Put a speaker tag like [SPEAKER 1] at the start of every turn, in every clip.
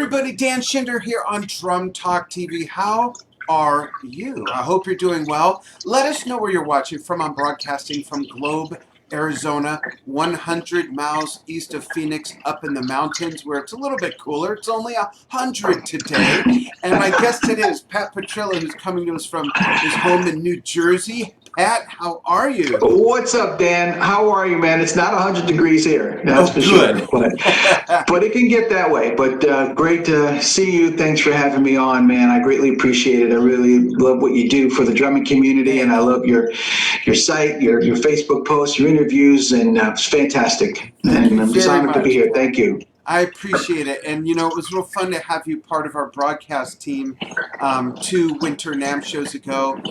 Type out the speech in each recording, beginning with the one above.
[SPEAKER 1] everybody, Dan Shinder here on Drum Talk TV. How are you? I hope you're doing well. Let us know where you're watching from. I'm broadcasting from Globe, Arizona, 100 miles east of Phoenix, up in the mountains where it's a little bit cooler. It's only 100 today. And my guest today is Pat Petrillo, who's coming to us from his home in New Jersey. Pat, how are you?
[SPEAKER 2] What's up, Dan? How are you, man? It's not 100 degrees here, that's for
[SPEAKER 1] good.
[SPEAKER 2] sure. But it can get that way. But great to see you. Thanks for having me on, man. I greatly appreciate it. I really love what you do for the drumming community, and I love your site, your Facebook posts, your interviews, and it's fantastic. And I'm just honored to be here. Thank you.
[SPEAKER 1] I appreciate it. And, you know, it was real fun to have you part of our broadcast team 2 Winter NAMM shows ago.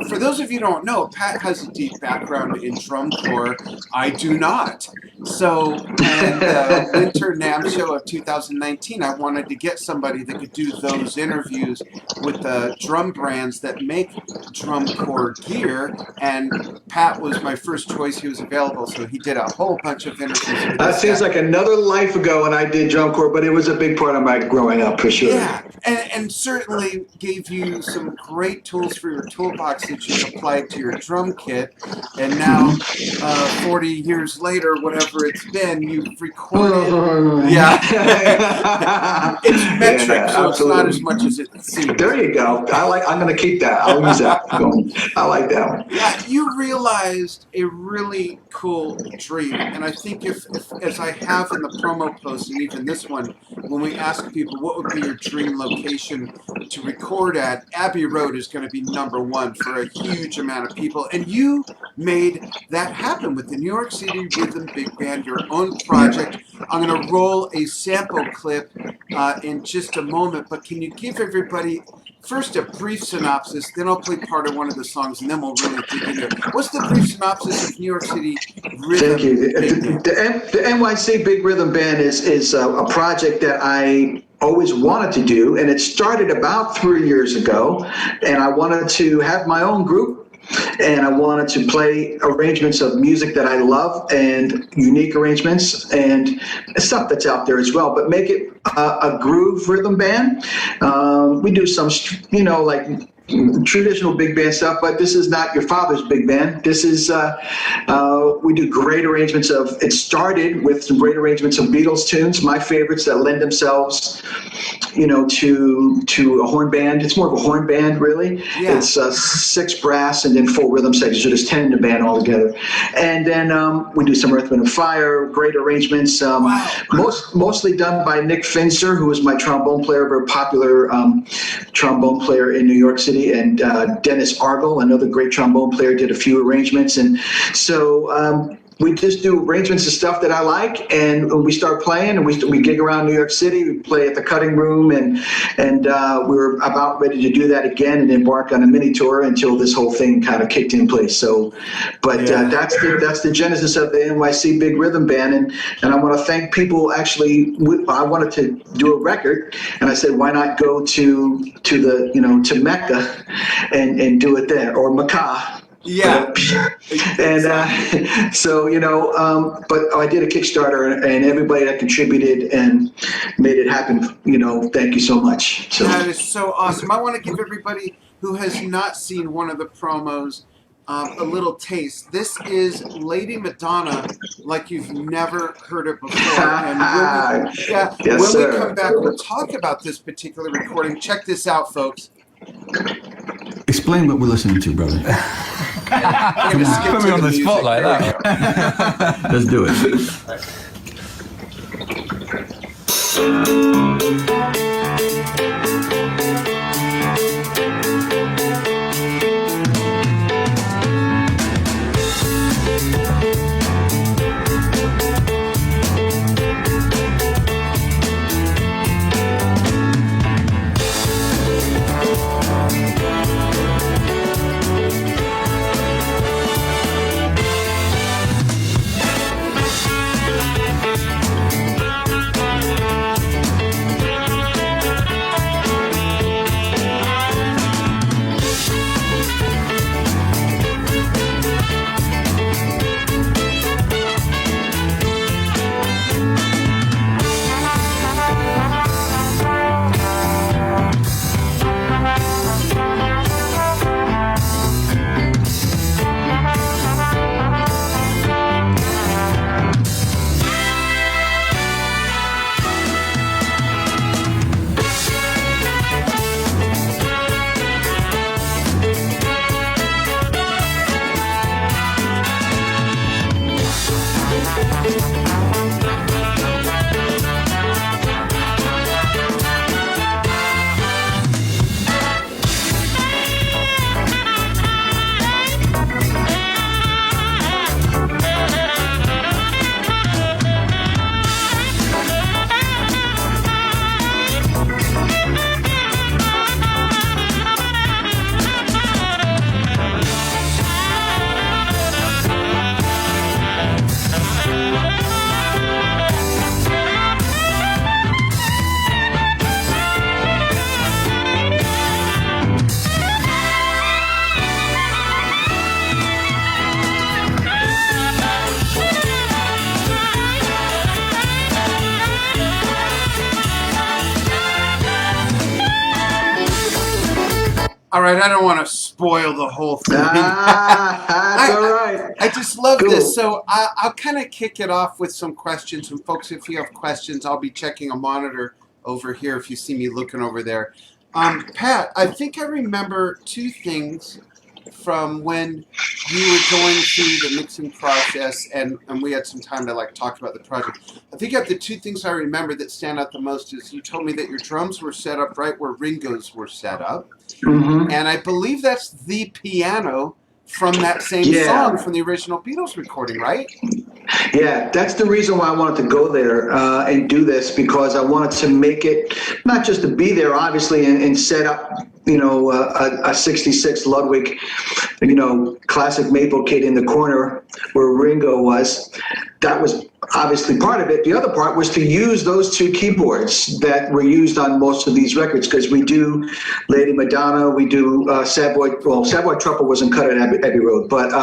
[SPEAKER 1] For those of you who don't know, Pat has a deep background in drum corps. I do not. So, and Winter NAMM show of 2019, I wanted to get somebody that could do those interviews with the drum brands that make drum corps gear. And Pat was my first choice. He was available, so he did a whole bunch of interviews.
[SPEAKER 2] That seems like another life ago when I did drum corps, but it was a big part of my growing up, for sure.
[SPEAKER 1] Yeah, and certainly gave you some great tools for your toolbox that you applied to your drum kit. And now, 40 years later, whatever it's been, you've recorded. Yeah. It's metric, so absolutely. It's not as much as it seems.
[SPEAKER 2] There you go. I'm going to keep that. I'll use that. I like that one.
[SPEAKER 1] Yeah, you realized a really cool dream. And I think if as I have in the promo post, and even this one, when we ask people what would be your dream location to record at, Abbey Road is going to be #1 for a huge amount of people. And you made that happen with the New York City Rhythm Big Band, your own project. I'm going to roll a sample clip in just a moment, but can you give everybody first a brief synopsis, then I'll play part of one of the songs, and then we'll really dig into it. What's the brief synopsis of New York City Rhythm Big Band?
[SPEAKER 2] The NYC Big Rhythm Band is a project that I always wanted to do, and it started about 3 years ago, and I wanted to have my own group. And I wanted to play arrangements of music that I love and unique arrangements and stuff that's out there as well, but make it a groove rhythm band. We do some, like traditional big band stuff, but this is not your father's big band. This is, we do great arrangements of, it started with some great arrangements of Beatles tunes, my favorites that lend themselves, to a horn band. It's more of a horn band, really. Yeah. It's 6 brass and then 4 rhythm sections, so there's 10 in the band altogether. And then we do some Earth, Wind & Fire, great arrangements, mostly done by Nick Finzer, who was my trombone player, very popular trombone player in New York City, and Dennis Argel, another great trombone player, did a few arrangements. And so we just do arrangements of stuff that I like, and we start playing, and we gig around New York City. We play at the Cutting Room, and we're about ready to do that again and embark on a mini tour until this whole thing kind of kicked in place. So, but that's the genesis of the NYC Big Rhythm Band, and I want to thank people. Actually, I wanted to do a record, and I said, why not go to the to Mecca and do it there, or Mecca.
[SPEAKER 1] Yeah.
[SPEAKER 2] And so, but I did a Kickstarter, and everybody that contributed and made it happen, thank you so much. So
[SPEAKER 1] that is so awesome. I want to give everybody who has not seen one of the promos a little taste. This is Lady Madonna like you've never heard it before. And when we come back, we'll talk about this particular recording. Check this out, folks.
[SPEAKER 3] Explain what we're listening to, brother.
[SPEAKER 4] Put me on the spot like that.
[SPEAKER 3] Let's do it.
[SPEAKER 1] All right, I don't want to spoil the whole thing.
[SPEAKER 2] That's all right.
[SPEAKER 1] I just love
[SPEAKER 2] Cool.
[SPEAKER 1] this. So I'll kind of kick it off with some questions. And folks, if you have questions, I'll be checking a monitor over here if you see me looking over there. Pat, I think I remember two things from when you were going through the mixing process and we had some time to like talk about the project. I think the two things I remember that stand out the most is you told me that your drums were set up right where Ringo's were set up.
[SPEAKER 2] Mm-hmm.
[SPEAKER 1] And I believe that's the piano from that same song from the original Beatles recording, right?
[SPEAKER 2] Yeah, that's the reason why I wanted to go there and do this, because I wanted to make it not just to be there, obviously, and set up, a 66 Ludwig, classic maple kit in the corner where Ringo was. That was obviously part of it. The other part was to use those two keyboards that were used on most of these records, because we do Lady Madonna, we do Savoy Truffle wasn't cut at Abbey Road, but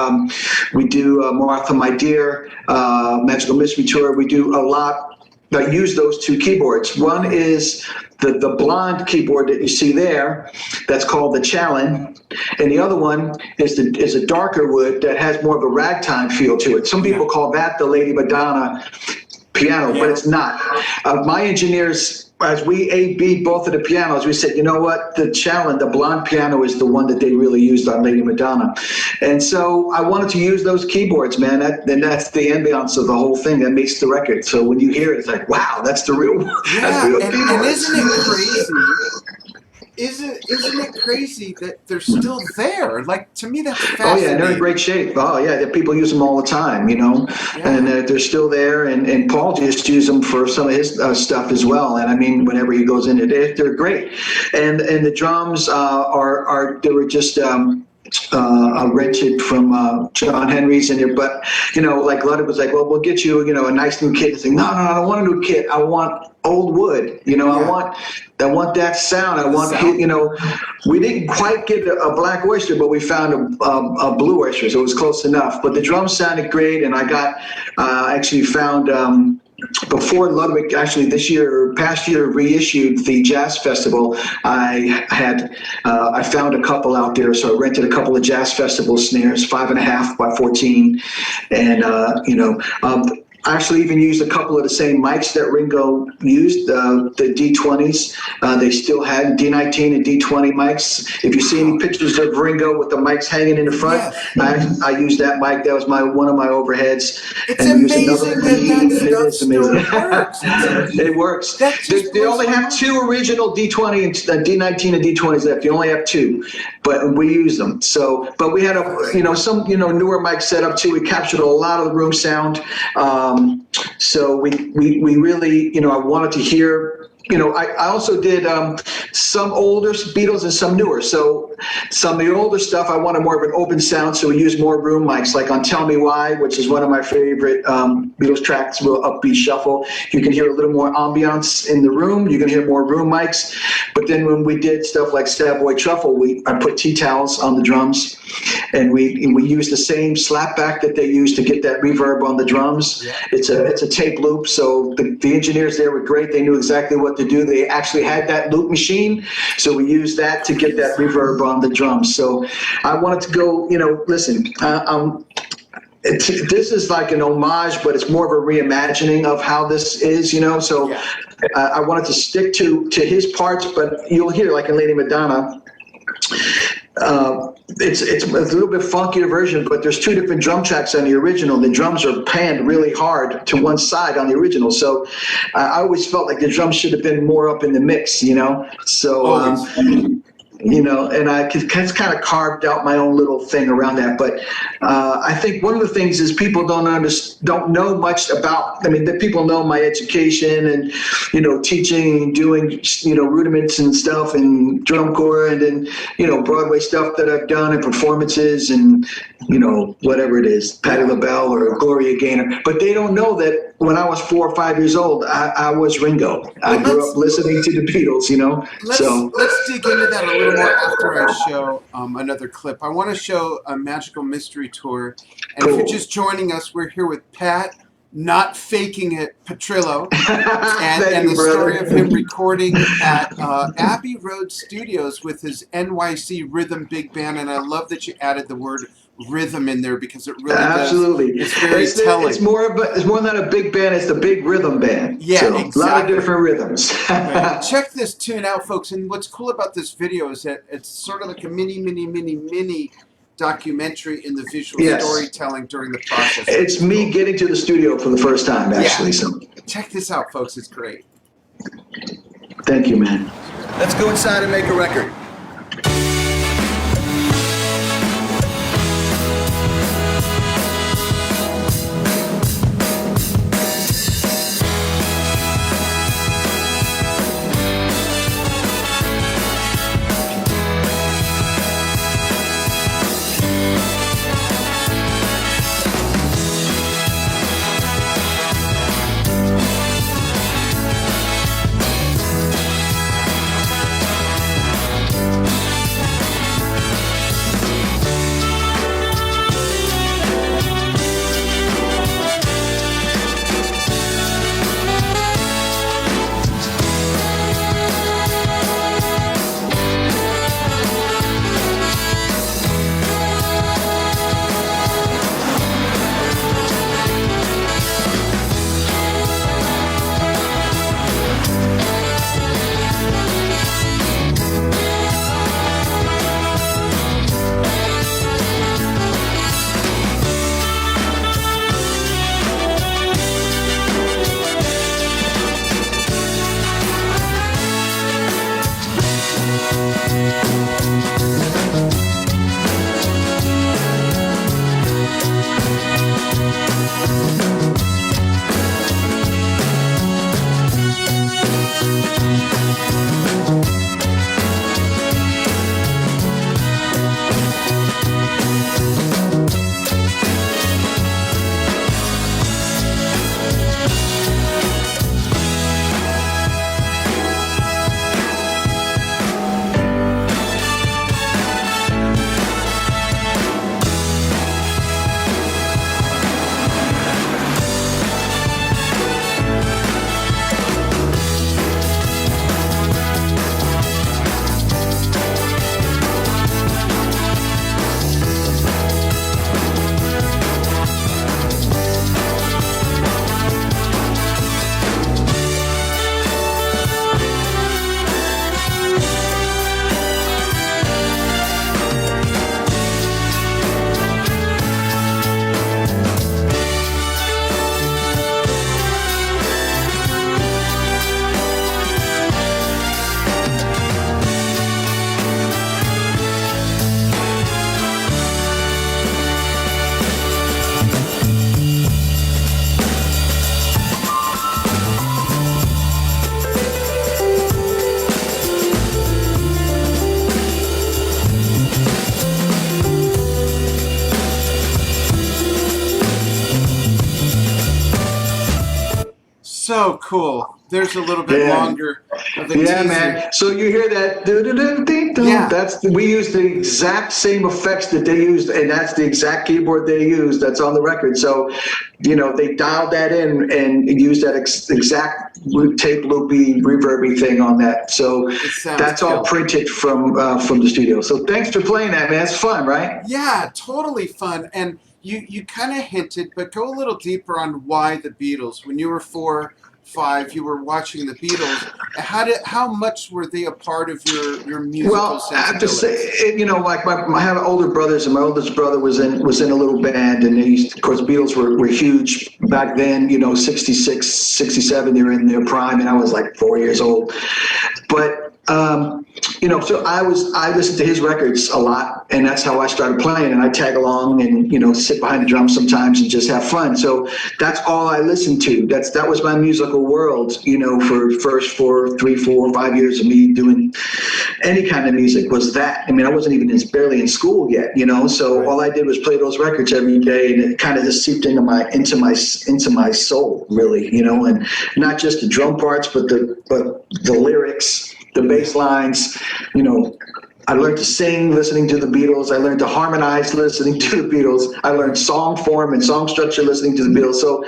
[SPEAKER 2] we do Martha, My Dear, Magical Mystery Tour. We do a lot that use those two keyboards. One is the blonde keyboard that you see there, that's called the Challen, and the other one is a darker wood that has more of a ragtime feel to it. Some people call that the Lady Madonna piano, but it's not. My engineers, as we A-B both of the pianos, we said, you know what, the Challen, the blonde piano, is the one that they really used on Lady Madonna. And so I wanted to use those keyboards, man, and that's the ambiance of the whole thing that makes the record. So when you hear it, it's like, wow, that's the real one.
[SPEAKER 1] Yeah, and isn't it crazy? Isn't it crazy that they're still there? Like, to me, that's fascinating.
[SPEAKER 2] Oh yeah, they're in great shape. Oh yeah, people use them all the time, and they're still there. And Paul just used them for some of his stuff as well. And I mean, whenever he goes in, they're great. And the drums they were just rented from John Henry's in there. But like Ludwig was like, well, we'll get you a nice new kit. It's like, no, I don't want a new kit. I want old wood. I want that sound. I want we didn't quite get a black oyster, but we found a blue oyster, so it was close enough. But the drums sounded great, and I got actually found before Ludwig actually past year reissued the Jazz Festival. I found a couple out there, so I rented a couple of Jazz Festival snares, 5.5 by 14, and I actually even used a couple of the same mics that Ringo used, the D20s. They still had D19 and D20 mics. If you see any pictures of Ringo with the mics hanging in the front, I used that mic. That was one of my overheads.
[SPEAKER 1] It's amazing that stuff works.
[SPEAKER 2] It works. They only have two original D20 and D19 and D20s left. You only have two, but we use them. So, but we had some newer mics set up too. We captured a lot of the room sound. So we really, I wanted to hear, I also did some older Beatles and some newer. So some of the older stuff, I wanted more of an open sound, so we used more room mics, like on Tell Me Why, which is one of my favorite Beatles tracks, real upbeat shuffle. You can hear a little more ambiance in the room. You can hear more room mics. But then when we did stuff like Savoy Truffle, I put tea towels on the drums, and we used the same slapback that they used to get that reverb on the drums. Yeah. It's a tape loop, so the engineers there were great. They knew exactly what to do. They actually had that loop machine, so we used that to get that reverb on the drums. So I wanted to go, listen, this is like an homage, but it's more of a reimagining of how this is, so I wanted to stick to his parts, but you'll hear, like in Lady Madonna, it's a little bit funkier version, but there's two different drum tracks on the original. The drums are panned really hard to one side on the original, so I always felt like the drums should have been more up in the mix, so and I kind of carved out my own little thing around that. But I think one of the things is people don't know much about. I mean, that people know my education and teaching and doing rudiments and stuff and drum corps and then Broadway stuff that I've done and performances and whatever it is, Patti LaBelle or Gloria Gaynor. But they don't know that when I was 4 or 5 years old, I was Ringo. I grew up listening to the Beatles.
[SPEAKER 1] Let's dig into that a little more after I show another clip. I want to show a Magical Mystery Tour. And If you're just joining us, we're here with Pat not faking it, Petrillo,
[SPEAKER 2] Thank
[SPEAKER 1] and
[SPEAKER 2] you,
[SPEAKER 1] the
[SPEAKER 2] brother.
[SPEAKER 1] story of him recording at Abbey Road Studios with his NYC Rhythm Big Band. And I love that you added the word rhythm in there because it really
[SPEAKER 2] Absolutely.
[SPEAKER 1] does. It's very telling.
[SPEAKER 2] It's more than a big band. It's the big rhythm band.
[SPEAKER 1] Yeah,
[SPEAKER 2] so,
[SPEAKER 1] exactly.
[SPEAKER 2] A lot of different rhythms.
[SPEAKER 1] Right. Check this tune out, folks. And what's cool about this video is that it's sort of like a mini documentary in the visual storytelling during the process.
[SPEAKER 2] It's me getting to the studio for the first time, actually. So
[SPEAKER 1] check this out, folks. It's great.
[SPEAKER 2] Thank you, man.
[SPEAKER 5] Let's go inside and make a record.
[SPEAKER 1] So cool. There's a little bit longer of the
[SPEAKER 2] Yeah,
[SPEAKER 1] teaser.
[SPEAKER 2] man. So you hear that? That's we use the exact same effects that they used, and that's the exact keyboard they used. That's on the record. So, they dialed that in and used that exact tape loopy, reverby thing on that. So that's all printed from the studio. So thanks for playing that, man. It's fun, right?
[SPEAKER 1] Yeah, totally fun. And you kind of hinted, but go a little deeper on why the Beatles. When you were 4, 5, you were watching the Beatles. How much were they a part of your musical sensibilities?
[SPEAKER 2] I have to say, like I have older brothers, and my oldest brother was in a little band, and of course, Beatles were huge back then. 66, 67, they were in their prime, and I was like 4 years old. But so I listened to his records a lot, and that's how I started playing. And I tag along and sit behind the drums sometimes and just have fun. So that's all I listened to. That was my musical world. For first 3, 4, 5 years of me doing any kind of music was that. I mean, I wasn't even barely in school yet. So all I did was play those records every day, and it kind of just seeped into my soul, really. And not just the drum parts, but the lyrics, the bass lines, I learned to sing listening to the Beatles. I learned to harmonize listening to the Beatles. I learned song form and song structure listening to the Beatles. So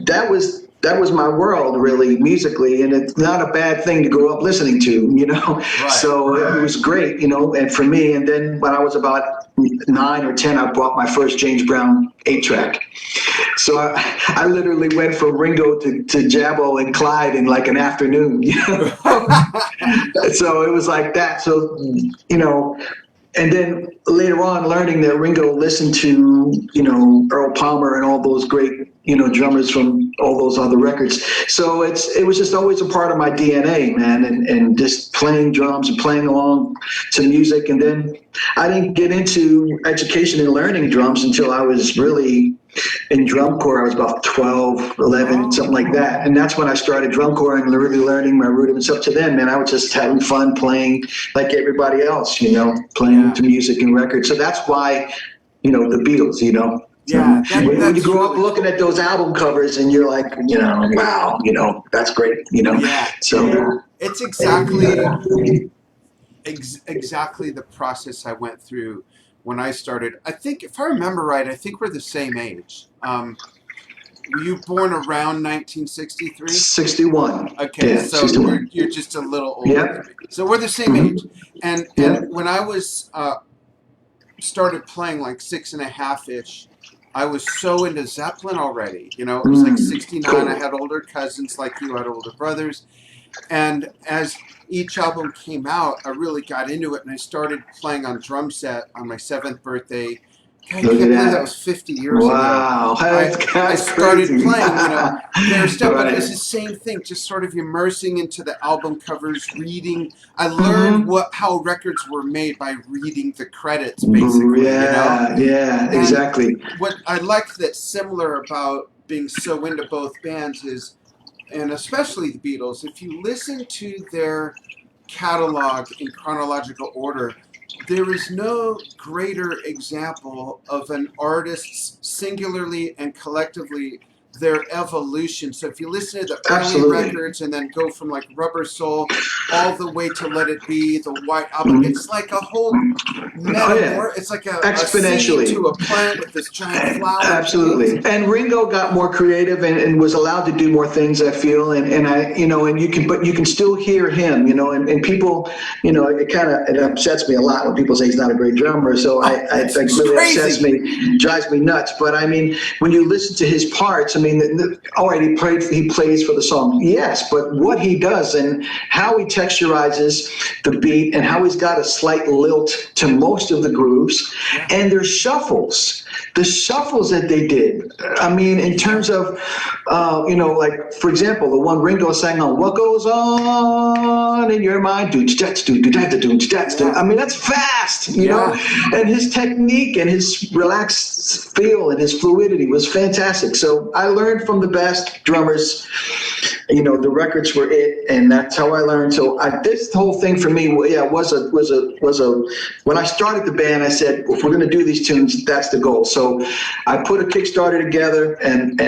[SPEAKER 2] that was my world, really, musically, and it's not a bad thing to grow up listening to,
[SPEAKER 1] Right.
[SPEAKER 2] So it was great, and for me. And then when I was about 9 or 10, I bought my first James Brown 8-track. So I literally went from Ringo to Jabbo and Clyde in like an afternoon. So it was like that. So, and then later on, learning that Ringo listened to, Earl Palmer and all those great, drummers from all those other records. So it was just always a part of my DNA, man, and just playing drums and playing along to music. And then I didn't get into education and learning drums until I was really in drum corps. I was about 12, 11, something like that. And that's when I started drum corps and really learning my rudiments. Up to then, man, I was just having fun playing like everybody else, playing to music and records. So that's why, the Beatles,
[SPEAKER 1] Yeah,
[SPEAKER 2] when you grow up looking at those album covers and you're like, wow, that's great,
[SPEAKER 1] Yeah.
[SPEAKER 2] So
[SPEAKER 1] it's exactly the process I went through when I started. I think, if I remember right, I think we're the same age. Were you born around 1963?
[SPEAKER 2] 61.
[SPEAKER 1] Okay,
[SPEAKER 2] Yeah,
[SPEAKER 1] so
[SPEAKER 2] 61.
[SPEAKER 1] you're just a little older.
[SPEAKER 2] Yep.
[SPEAKER 1] So we're the same age. And
[SPEAKER 2] Yep.
[SPEAKER 1] when I was started playing like 6.5-ish, I was so into Zeppelin already. It was like 69.
[SPEAKER 2] Cool.
[SPEAKER 1] I had older cousins like you, had older brothers. And as each album came out, I really got into it, and I started playing on drum set on my 7th birthday. I can't believe that was 50 years ago.
[SPEAKER 2] Wow,
[SPEAKER 1] I started
[SPEAKER 2] crazy.
[SPEAKER 1] playing, their stuff, but
[SPEAKER 2] Right.
[SPEAKER 1] it was the same thing, just sort of immersing into the album covers, reading. I learned how records were made by reading the credits, basically.
[SPEAKER 2] Yeah, exactly.
[SPEAKER 1] What I liked that's similar about being so into both bands is, and especially the Beatles, if you listen to their catalog in chronological order, there is no greater example of an artist's singularly and collectively their evolution. So if you listen to the early records and then go from like Rubber Soul all the way to Let It Be, the White Album, it's like a whole metaphor. It's like a
[SPEAKER 2] exponentially
[SPEAKER 1] seed to a plant with this giant flower.
[SPEAKER 2] Absolutely. And Ringo got more creative and was allowed to do more things, I feel. And I, and you can still hear him, and people, it upsets me a lot when people say he's not a great drummer. So it really upsets me, drives me nuts. But I mean, when you listen to his parts, I mean, all right, he plays for the song. Yes, but what he does and how he texturizes the beat and how he's got a slight lilt to most of the grooves, and their shuffles. The shuffles that they did, I mean, in terms of, like, for example, the one Ringo sang on What Goes On in Your Mind, I mean, that's fast, you know, and his technique and his relaxed feel and his fluidity was fantastic. So I learned from the best drummers. The records were it, and that's how I learned. So this whole thing for me, was a. When I started the band, I said, if we're going to do these tunes, that's the goal. So I put a Kickstarter together, and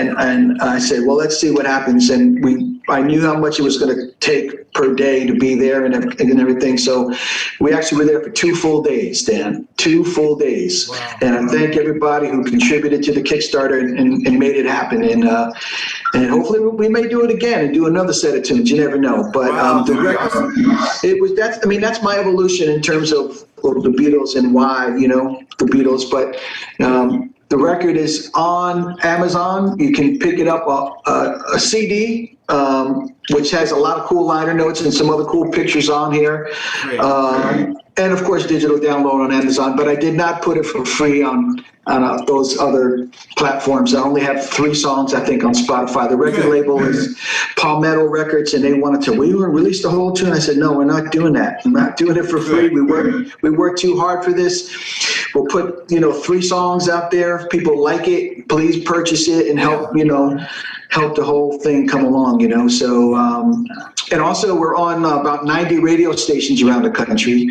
[SPEAKER 2] I said, well, let's see what happens. And I knew how much it was going to take per day to be there and everything. So we actually were there for 2 full days, Dan. 2 full days. Wow. And I thank everybody who contributed to the Kickstarter and made it happen. And hopefully we may do it again and do another set of tunes. You never know. But the record, that's my evolution in terms of the Beatles and why, the Beatles. But the record is on Amazon. You can pick it up a CD, which has a lot of cool liner notes and some other cool pictures on here. And of course, digital download on Amazon. But I did not put it for free on those other platforms. I only have 3 songs, I think, on Spotify. The record label is Palmetto Records, and they wanted to, you want to release the whole tune? I said, no, we're not doing that. I'm not doing it for free. We worked too hard for this. We'll put, 3 songs out there. If people like it, please purchase it and help, help the whole thing come along, So, and also we're on about 90 radio stations around the country.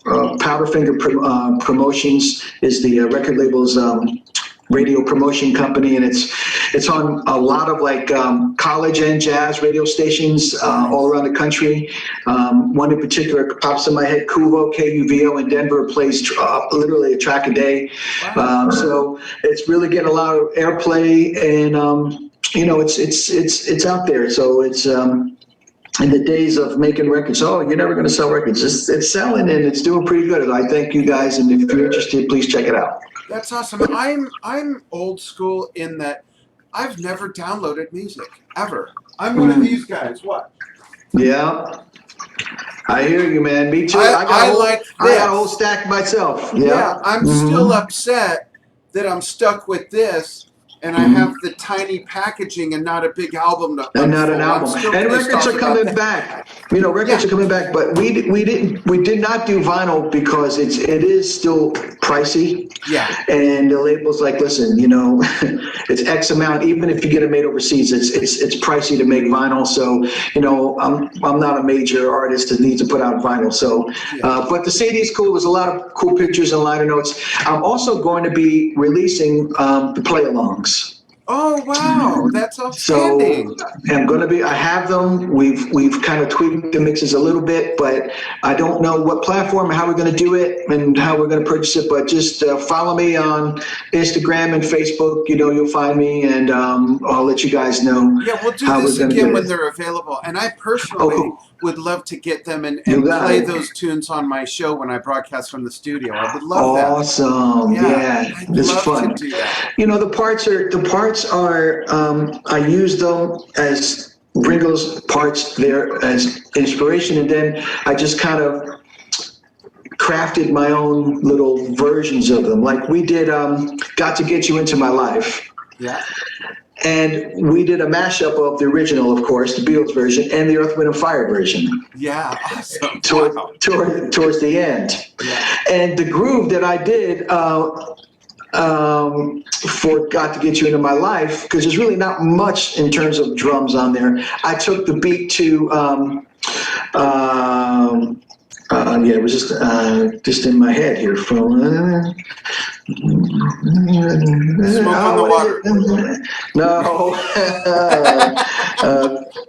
[SPEAKER 2] Powderfinger Promotions is the record label's radio promotion company, and It's on a lot of like college and jazz radio stations all around the country. One in particular pops in my head, Kuvo, KUVO in Denver, plays literally a track a day. So it's really getting a lot of airplay, and it's out there. So it's in the days of making records, you're never going to sell records. It's selling, and it's doing pretty good. I thank you guys, and if you're interested, please check it out.
[SPEAKER 1] That's awesome. I'm old school in that I've never downloaded music ever. I'm one of these guys. What?
[SPEAKER 2] Yeah. I hear you, man. Me too.
[SPEAKER 1] I got
[SPEAKER 2] a whole stack myself.
[SPEAKER 1] Yeah, I'm still upset that I'm stuck with this, and I have the tiny packaging and not a big album.
[SPEAKER 2] And not an album. And records are coming back. Records are coming back, but we did not do vinyl because it is still pricey. Yeah. And the label's like, listen, it's X amount. Even if you get it made overseas, it's pricey to make vinyl. So I'm not a major artist that needs to put out vinyl. So, but the CD is cool. There's a lot of cool pictures and liner notes. I'm also going to be releasing the play-alongs.
[SPEAKER 1] Oh wow, that's outstanding.
[SPEAKER 2] So I have them. We've kind of tweaked the mixes a little bit, but I don't know what platform, how we're going to do it, and how we're going to purchase it. But just follow me on Instagram and Facebook. You'll find me, and I'll let you guys know.
[SPEAKER 1] Yeah, we'll do this again when they're available. And I personally would love to get them and play those tunes on my show when I broadcast from the studio. I would love that.
[SPEAKER 2] Awesome. Yeah. It's fun.
[SPEAKER 1] To do that.
[SPEAKER 2] The parts are I use them as Ringo's parts there as inspiration, and then I just kind of crafted my own little versions of them. Like we did Got to Get You Into My Life. Yeah. And we did a mashup of the original, of course, the Beatles version, and the Earth, Wind & Fire version.
[SPEAKER 1] Yeah, awesome.
[SPEAKER 2] Towards the end. Yeah. And the groove that I did for Got to Get You Into My Life, because there's really not much in terms of drums on there, I took the beat to it was just in my head here. From
[SPEAKER 1] Smoke on the Water.
[SPEAKER 2] No,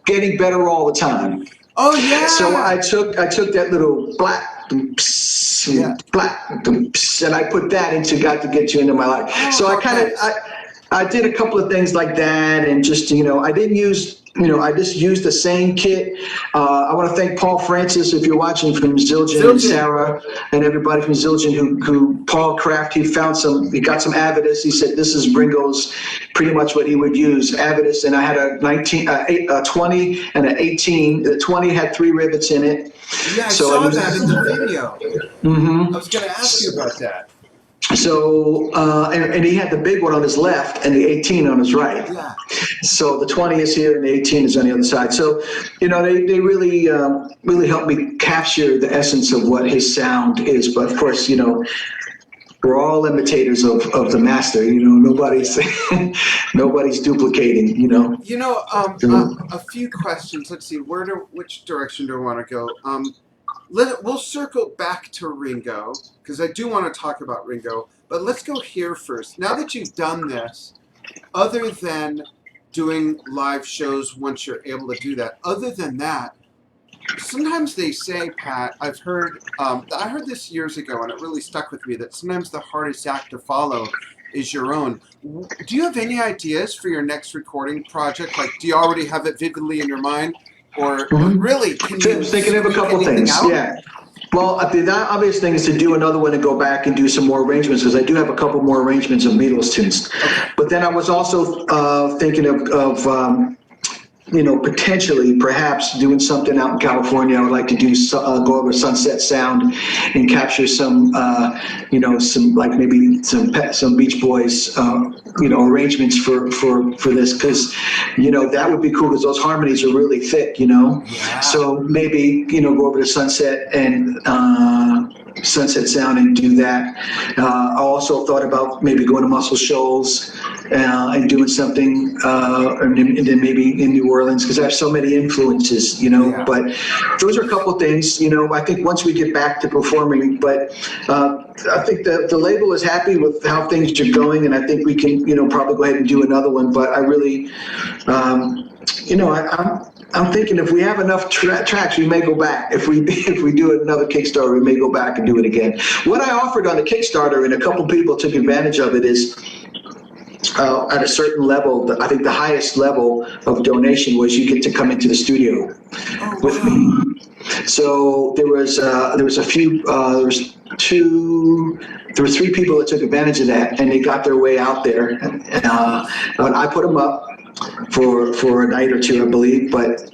[SPEAKER 2] Getting Better All the Time.
[SPEAKER 1] Oh yeah.
[SPEAKER 2] So I took that little black, and I put that into Got to Get You Into My Life. So I did a couple of things like that, and just I didn't use. I just used the same kit. I want to thank Paul Francis, if you're watching, from Zildjian and Sarah and everybody from Zildjian who Paul Kraft, he got some Avidus. He said, this is Ringo's, pretty much what he would use, Avidus. And I had a 20 and an 18. The 20 had 3 rivets in it.
[SPEAKER 1] Yeah, I saw that in the video. I was going to ask you about that.
[SPEAKER 2] So, and he had the big one on his left and the 18 on his right. Yeah. So the 20 is here and the 18 is on the other side. So, they really helped me capture the essence of what his sound is. But of course, we're all imitators of the master. Nobody's duplicating.
[SPEAKER 1] A few questions. Let's see. Which direction do I want to go? We'll circle back to Ringo, because I do want to talk about Ringo, but let's go here first. Now that you've done this, other than doing live shows once you're able to do that, other than that, sometimes they say, Pat, I heard this years ago, and it really stuck with me, that sometimes the hardest act to follow is your own. Do you have any ideas for your next recording project? Like, do you already have it vividly in your mind? Or really, can you
[SPEAKER 2] thinking of a couple things? Out? Yeah. Well, the obvious thing is to do another one and go back and do some more arrangements, because I do have a couple more arrangements of Beatles tunes. Okay. But then I was also thinking of potentially perhaps doing something out in California. I would like to do go over Sunset Sound and capture some like maybe some Beach Boys arrangements for this, because that would be cool, because those harmonies are really thick. Yeah. So maybe go over to Sunset and Sunset Sound and do that. I also thought about maybe going to Muscle Shoals and doing something, and then maybe in New Orleans, because I have so many influences, you know.
[SPEAKER 1] Yeah.
[SPEAKER 2] But those are a couple things, you know. I think once we get back to performing, but I think the label is happy with how things are going, and I think we can, you know, probably go ahead and do another one. But I really, you know, I'm thinking if we have enough tracks, we may go back. If we do another Kickstarter, we may go back and do it again. What I offered on the Kickstarter, and a couple people took advantage of it, is at a certain level, I think the highest level of donation was you get to come into the studio with me. So there was three people that took advantage of that, and they got their way out there. When I put them up for a night or two, I believe, but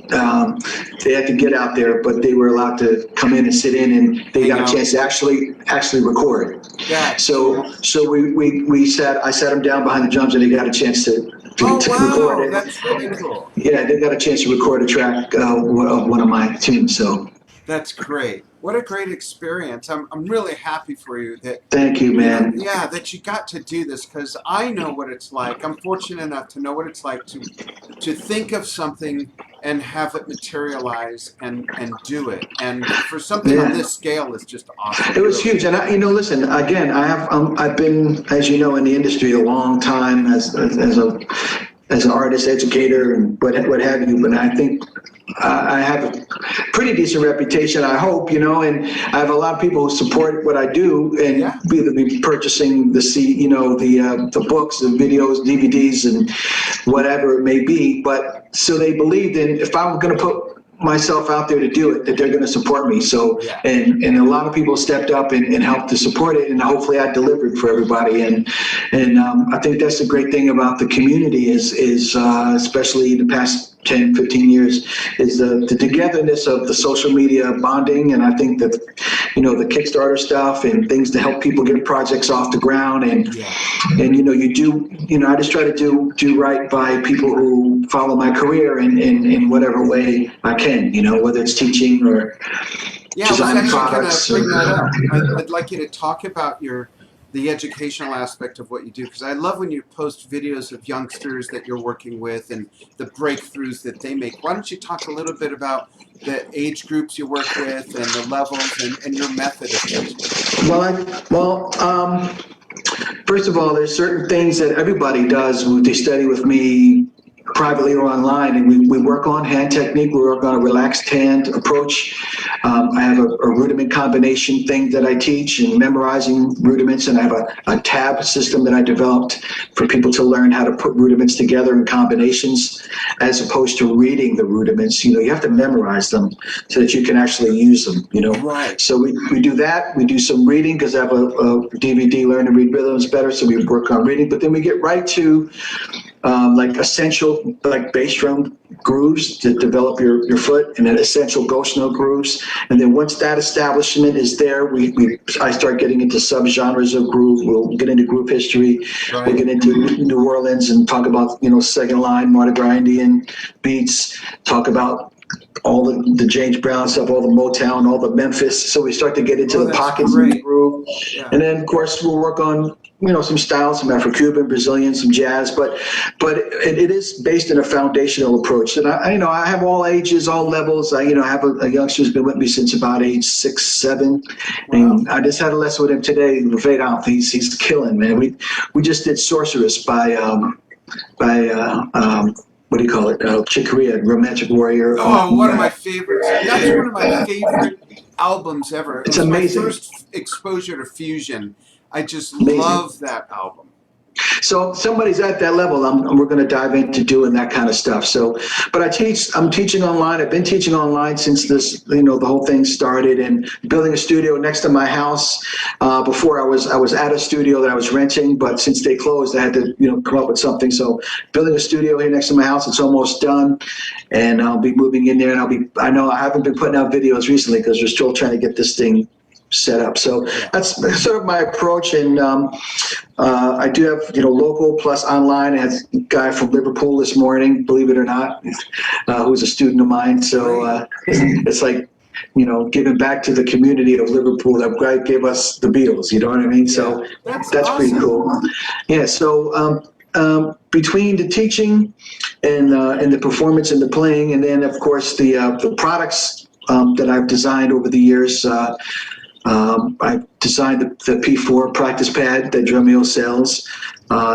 [SPEAKER 2] they had to get out there, but they were allowed to come in and sit in, and they got a chance to actually record.
[SPEAKER 1] Yeah.
[SPEAKER 2] So I sat them down behind the drums, and they got a chance to record it.
[SPEAKER 1] That's really cool.
[SPEAKER 2] Yeah, they got a chance to record a track of one of my tunes. So
[SPEAKER 1] that's great. What a great experience. I'm really happy for you that.
[SPEAKER 2] Thank you, man.
[SPEAKER 1] Yeah, that you got to do this, because I know what it's like. I'm fortunate enough to know what it's like to think of something and have it materialize and do it. And for something on this scale is just awesome.
[SPEAKER 2] It was huge. And you know, listen, again, I've been, as you know, in the industry a long time as an artist, educator, and what have you. But I think I have a pretty decent reputation, I hope, you know, and I have a lot of people who support what I do, and either be purchasing the books, the videos, DVDs, and whatever it may be. But so they believed in, if I'm going to put myself out there to do it, that they're going to support me. So, and a lot of people stepped up and helped to support it, and hopefully I delivered for everybody. And I think that's the great thing about the community is especially the past 10, 15 years, is the togetherness of the social media bonding. And I think that, you know, the Kickstarter stuff and things to help people get projects off the ground, and you know, I just try to do right by people who follow my career in whatever way I can, you know, whether it's teaching or designing products.
[SPEAKER 1] I'd like you to talk about the educational aspect of what you do, because I love when you post videos of youngsters that you're working with and the breakthroughs that they make. Why don't you talk a little bit about the age groups you work with and the levels and your method of teaching?
[SPEAKER 2] First of all, there's certain things that everybody does when they study with me privately or online, and we work on hand technique. We work on a relaxed hand approach. I have a rudiment combination thing that I teach, and memorizing rudiments, and I have a tab system that I developed for people to learn how to put rudiments together in combinations, as opposed to reading the rudiments. You know, you have to memorize them so that you can actually use them, you know.
[SPEAKER 1] Right.
[SPEAKER 2] So we do that. We do some reading, because I have a DVD, Learn to Read Rhythms Better, so we work on reading. But then we get right to like essential, like bass drum grooves to develop your foot, and then essential ghost note grooves. And then once that establishment is there, I start getting into subgenres of groove. We'll get into groove history. Right. We'll get into New Orleans and talk about, you know, second line, Mardi Gras Indian beats, talk about all the James Brown stuff, all the Motown, all the Memphis. So we start to get into the pockets of the groove. Yeah. And then, of course, we'll work on, you know, some styles, some Afro-Cuban, Brazilian, some jazz, but it is based on a foundational approach. And I have all ages, all levels. I have a youngster who's been with me since about age 6, 7, and I just had a lesson with him today. Vedant, he's killing, man. We just did Sorceress by what do you call it? Chick Corea, Romantic Warrior.
[SPEAKER 1] Oh, one of my favorites. That's one of my favorite albums ever.
[SPEAKER 2] It's amazing.
[SPEAKER 1] My first exposure to fusion. I just love that album.
[SPEAKER 2] So somebody's at that level, we're going to dive into doing that kind of stuff. So, but I'm teaching online. I've been teaching online since this, the whole thing started, and building a studio next to my house. Before I was at a studio that I was renting, but since they closed, I had to, come up with something. So building a studio here next to my house, it's almost done, and I'll be moving in there, and I know I haven't been putting out videos recently because we're still trying to get this thing set up. So that's sort of my approach, and I do have local plus online. I had a guy from Liverpool this morning, believe it or not, who was a student of mine. So it's like giving back to the community of Liverpool. That guy gave us the Beatles, you know what I mean? So that's awesome. Pretty cool. Yeah. So between the teaching and the performance and the playing, and then of course the products that I've designed over the years. I designed the P4 practice pad that Drumeo sells.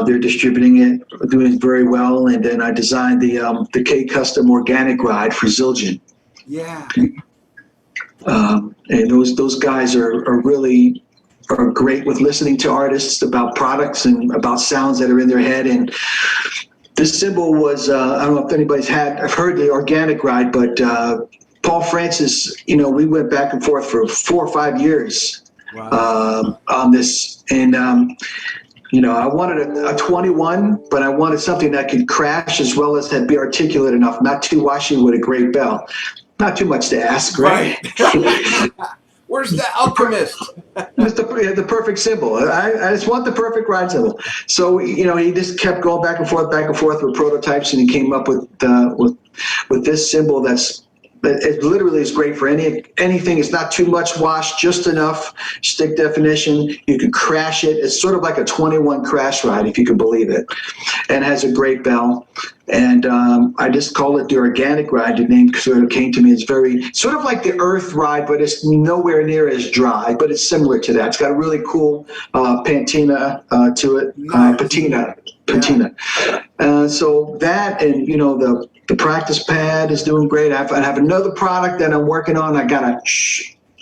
[SPEAKER 2] They're distributing it, doing it very well. And then I designed the K Custom Organic Ride for Zildjian.
[SPEAKER 1] Yeah.
[SPEAKER 2] And those guys are really great with listening to artists about products and about sounds that are in their head. And this cymbal was, I don't know if anybody's heard the Organic Ride, but Paul Francis, we went back and forth for 4 or 5 years.
[SPEAKER 1] Wow.
[SPEAKER 2] On this. And, I wanted a 21, but I wanted something that could crash as well as be articulate enough, not too washy with a great bell. Not too much to ask, right?
[SPEAKER 1] Where's the alchemist?
[SPEAKER 2] Just the perfect symbol. I just want the perfect ride symbol. So, he just kept going back and forth with prototypes, and he came up with this symbol it literally is great for anything. It's not too much wash, just enough stick definition. You can crash it. It's sort of like a 21 crash ride, if you can believe it, and has a great bell. And I just call it the Organic Ride. The name sort of came to me. It's very sort of like the Earth Ride, but it's nowhere near as dry. But it's similar to that. It's got a really cool patina to it.
[SPEAKER 1] Nice.
[SPEAKER 2] Patina.
[SPEAKER 1] Yeah.
[SPEAKER 2] So that, and the practice pad is doing great. I have another product that I'm working on. I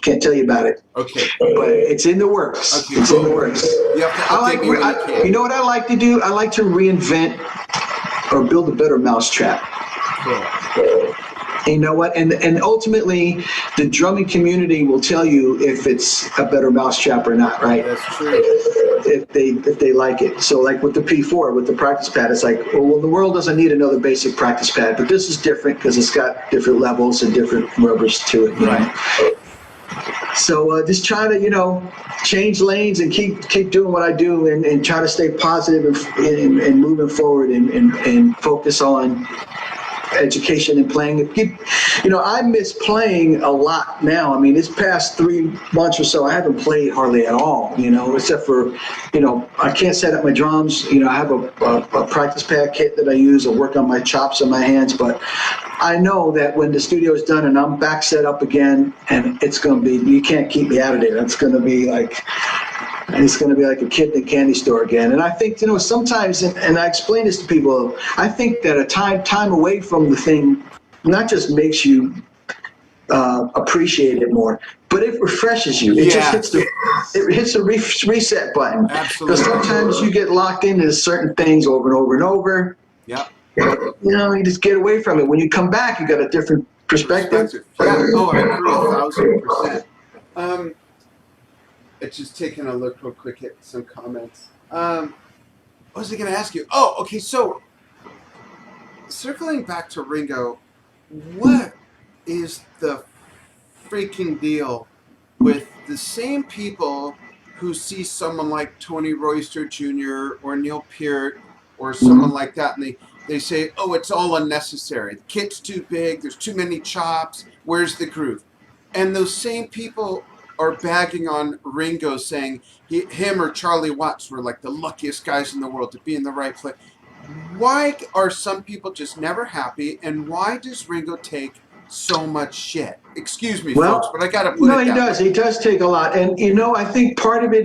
[SPEAKER 2] can't tell you about it.
[SPEAKER 1] Okay.
[SPEAKER 2] But it's in the works.
[SPEAKER 1] Okay,
[SPEAKER 2] it's in the works.
[SPEAKER 1] You have to update me when you can.
[SPEAKER 2] You know what I like to do? I like to reinvent or build a better mousetrap.
[SPEAKER 1] Cool.
[SPEAKER 2] You know what? And ultimately, the drumming community will tell you if it's a better mousetrap or not, right?
[SPEAKER 1] That's true.
[SPEAKER 2] If they like it. So like with the P4, with the practice pad, it's like, well, the world doesn't need another basic practice pad, but this is different because it's got different levels and different rubbers to it.
[SPEAKER 1] Right.
[SPEAKER 2] So just try to, change lanes and keep doing what I do and try to stay positive and moving forward and focus on education and playing. I miss playing a lot now. I mean, this past 3 months or so, I haven't played hardly at all, except for, I can't set up my drums. I have a practice pad kit that I use. I work on my chops and my hands, but I know that when the studio is done and I'm back set up again, and it's going to be, you can't keep me out of there. It's going to be like a kid in a candy store again. And I think, sometimes, and I explain this to people, I think that a time away from the thing not just makes you appreciate it more, but it refreshes you. It just hits the reset button.
[SPEAKER 1] Absolutely.
[SPEAKER 2] Because sometimes you get locked into certain things over and over and over.
[SPEAKER 1] Yeah.
[SPEAKER 2] You just get away from it. When you come back, you got a different perspective.
[SPEAKER 1] Yeah. Oh, I agree 1,000%. It's just taking a look real quick at some comments. What was I going to ask you? Oh, okay. So, circling back to Ringo, what is the freaking deal with the same people who see someone like Tony Royster Jr. or Neil Peart or someone like that, and they say, oh, it's all unnecessary. The kit's too big. There's too many chops. Where's the groove? And those same people are bagging on Ringo, saying him or Charlie Watts were like the luckiest guys in the world to be in the right place. Why are some people just never happy, and why does Ringo take so much shit? Excuse me, folks, but I got to put it down.
[SPEAKER 2] No, he does. He does take a lot. And, I think part of it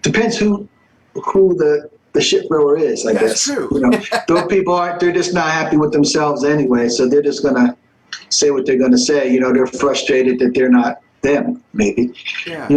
[SPEAKER 2] depends who the shit thrower is, I guess.
[SPEAKER 1] That's true.
[SPEAKER 2] Those people they're just not happy with themselves anyway, so they're just going to say what they're going to say. They're frustrated that they're not them, maybe.
[SPEAKER 1] Yeah.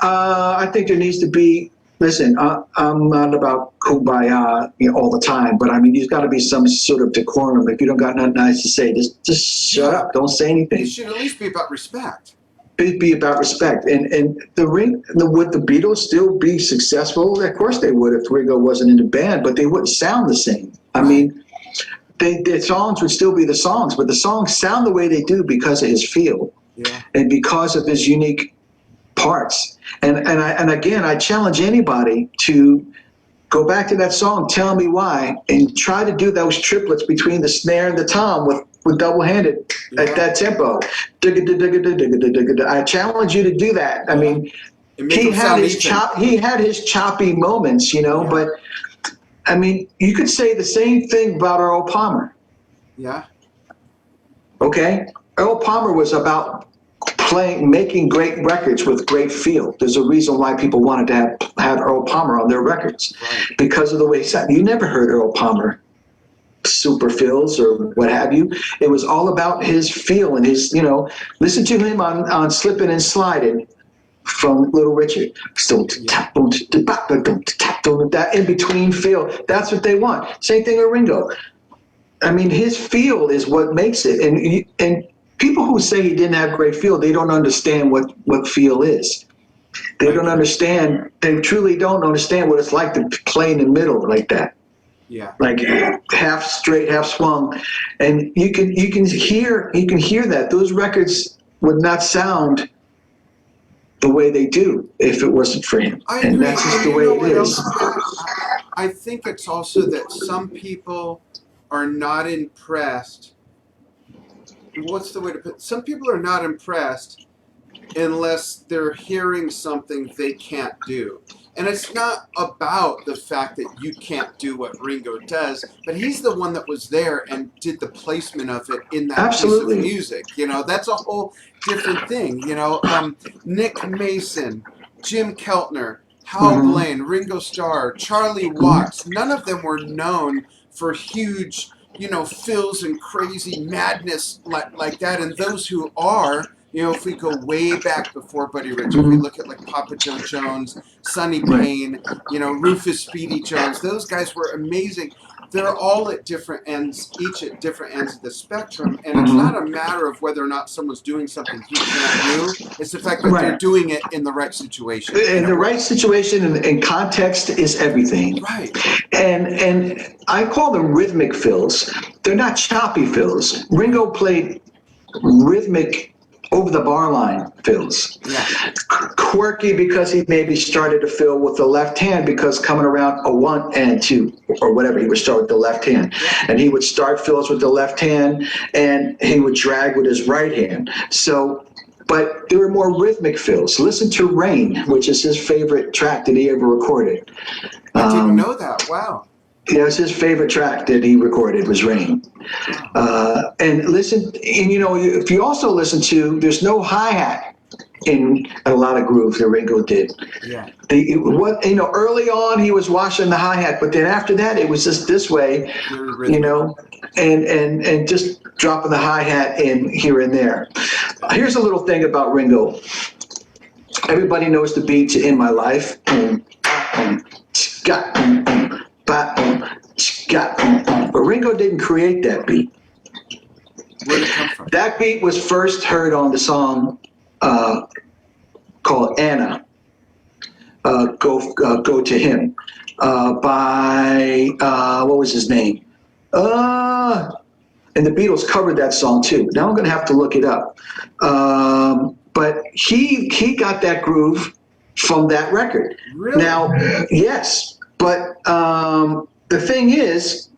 [SPEAKER 2] I think there needs to be, listen, I'm not about kumbaya all the time, but I mean, there's got to be some sort of decorum. If you don't got nothing nice to say, just shut up. Don't say anything.
[SPEAKER 1] It should at least be about respect.
[SPEAKER 2] It'd be about respect. And would the Beatles still be successful? Of course they would if Ringo wasn't in the band, but they wouldn't sound the same. I mean, their songs would still be the songs, but the songs sound the way they do because of his feel.
[SPEAKER 1] Yeah.
[SPEAKER 2] And because of his unique parts. And again, I challenge anybody to go back to that song, Tell Me Why, and try to do those triplets between the snare and the tom with double-handed at that tempo. I challenge you to do that. I mean, he had his choppy moments, but I mean, you could say the same thing about Earl Palmer.
[SPEAKER 1] Yeah.
[SPEAKER 2] Okay, Earl Palmer was about making great records with great feel. There's a reason why people wanted to have Earl Palmer on their records, because of the way he sounded. You never heard Earl Palmer super fills or what have you. It was all about his feel and his, listen to him on Slippin' and Slidin' from Little Richard. That in between feel, that's what they want. Same thing with Ringo. I mean, his feel is what makes it. And people who say he didn't have great feel, they don't understand what feel is. They don't understand. They truly don't understand what it's like to play in the middle like that.
[SPEAKER 1] Yeah.
[SPEAKER 2] Like half straight, half swung, and you can hear that those records would not sound the way they do if it wasn't for him.
[SPEAKER 1] I
[SPEAKER 2] and
[SPEAKER 1] agree.
[SPEAKER 2] that's just the
[SPEAKER 1] And
[SPEAKER 2] way
[SPEAKER 1] you know
[SPEAKER 2] it
[SPEAKER 1] what
[SPEAKER 2] is.
[SPEAKER 1] else? I think it's also that some people are not impressed. What's the way to put it? Some people are not impressed unless they're hearing something they can't do. And it's not about the fact that you can't do what Ringo does, but he's the one that was there and did the placement of it in that
[SPEAKER 2] Absolutely.
[SPEAKER 1] piece of music. That's a whole different thing. Nick Mason, Jim Keltner, Hal Blaine, Ringo Starr, Charlie Watts, none of them were known for huge, fills and crazy madness like that. And those who are, if we go way back before Buddy Rich, if we look at like Papa Joe Jones, Sonny Payne, Rufus Speedy Jones, those guys were amazing. They're all at different ends, each at different ends of the spectrum. And it's not a matter of whether or not someone's doing something he can't do. It's the fact that they're doing it in the right situation.
[SPEAKER 2] In the right situation and context is everything.
[SPEAKER 1] Right.
[SPEAKER 2] And I call them rhythmic fills. They're not choppy fills. Ringo played rhythmic over the bar line fills.
[SPEAKER 1] Yeah.
[SPEAKER 2] Quirky because he maybe started to fill with the left hand, because coming around a 1 and 2 or whatever, he would start with the left hand. And he would start fills with the left hand and he would drag with his right hand. So, but there were more rhythmic fills. Listen to Rain, which is his favorite track that he ever recorded.
[SPEAKER 1] I didn't know that. Wow.
[SPEAKER 2] Yeah, it was his favorite track that he recorded was Rain. And listen, and if you also listen to, there's no hi-hat in a lot of grooves that Ringo did.
[SPEAKER 1] Yeah.
[SPEAKER 2] Early on he was washing the hi-hat, but then after that it was just this way, and just dropping the hi-hat in here and there. Here's a little thing about Ringo. Everybody knows the beat to In My Life. But Ringo didn't create that beat.
[SPEAKER 1] Where did it come from?
[SPEAKER 2] That beat was first heard on the song called Anna, Go to Him, by, what was his name? And the Beatles covered that song too. Now I'm going to have to look it up. But he got that groove from that record.
[SPEAKER 1] Really?
[SPEAKER 2] Now, yes. But the thing is,